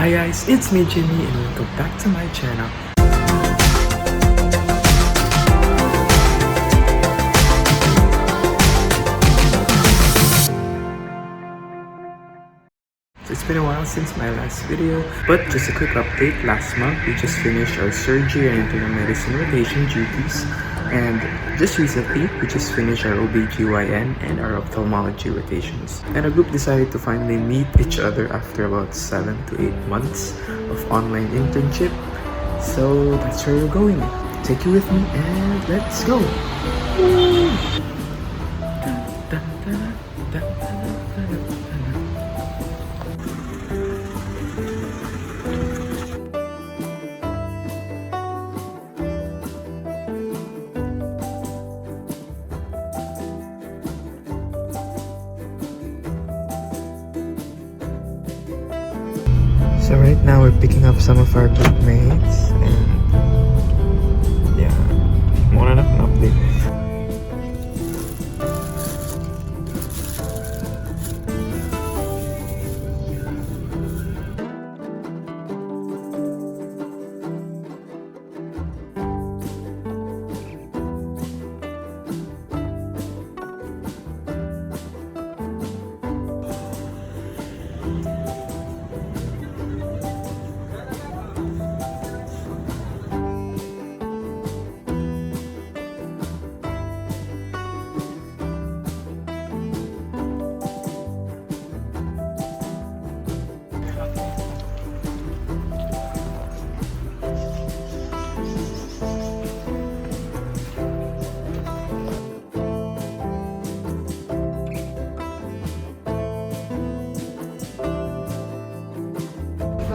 Hi guys, it's me Jimmy and welcome back to my channel. It's been a while since my last video, but just a quick update. Last month, we just finished our surgery and internal medicine rotation duties, and just recently, we just finished our OBGYN and our ophthalmology rotations. And our group decided to finally meet each other after about 7 to 8 months of online internship. So that's where we're going. Take you with me and let's go! So right now we're picking up some of our group mates and yeah, muna na akong update.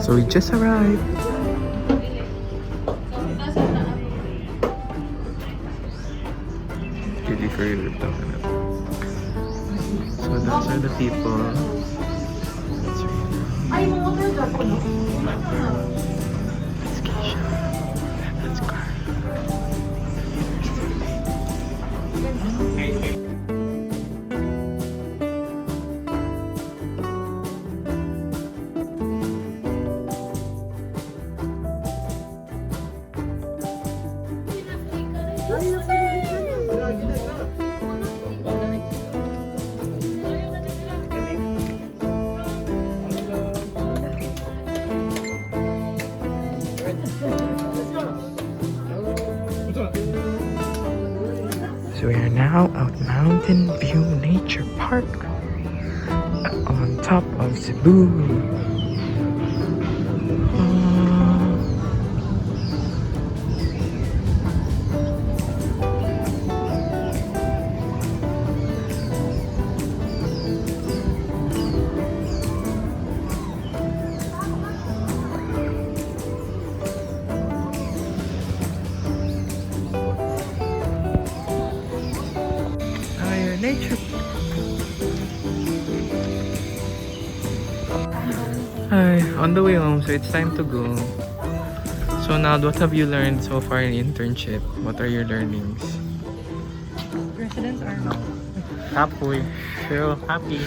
So we just arrived. Really for you. So those are the people. That's Keisha. That's Carl. So we are now at Mountain View Nature Park on top of Cebu. Nature. Hi, on the way home, so it's time to go. So now, what have you learned so far in internship? What are your learnings? Residents are happy. Feel happy.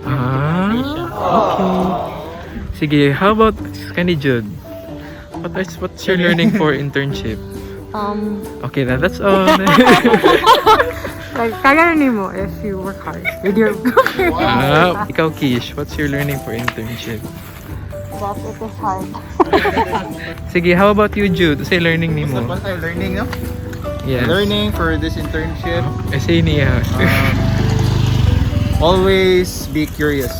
Okay. Sige, how about Scanny Jude? What's your learning for internship? Okay, that's all. Like, kaganin mo if you work hard with your Ikaw, Kish, what's your learning for internship? That it is hard. Sige, how about you, Jude? Say learning ni mo. What's I'm learning, no? Yes. Learning for this internship. Say niya. Always be curious.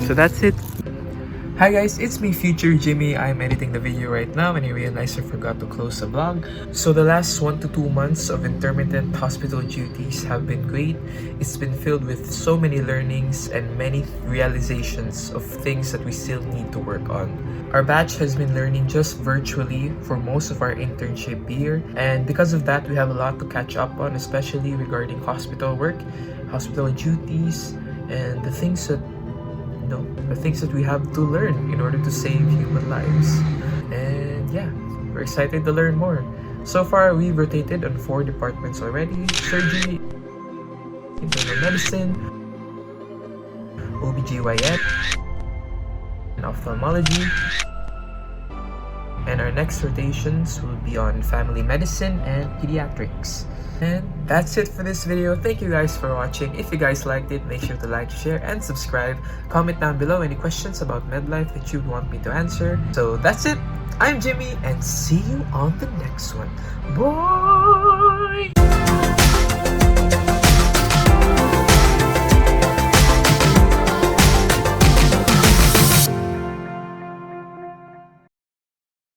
So that's it. Hi guys, it's me, Future Jimmy. I'm editing the video right now and I realized I forgot to close the vlog. So the last 1 to 2 months of intermittent hospital duties have been great. It's been filled with so many learnings and many realizations of things that we still need to work on. Our batch has been learning just virtually for most of our internship year, and because of that we have a lot to catch up on, especially regarding hospital work, hospital duties, and the things that we have to learn in order to save human lives. And yeah, we're excited to learn more. So far, we've rotated on 4 departments already: surgery, internal medicine, OBGYN, and ophthalmology. And our next rotations will be on family medicine and pediatrics. And that's it for this video. Thank you guys for watching. If you guys liked it, make sure to like, share, and subscribe. Comment down below any questions about medlife that you'd want me to answer. So that's it. I'm Jimmy, and see you on the next one. Bye!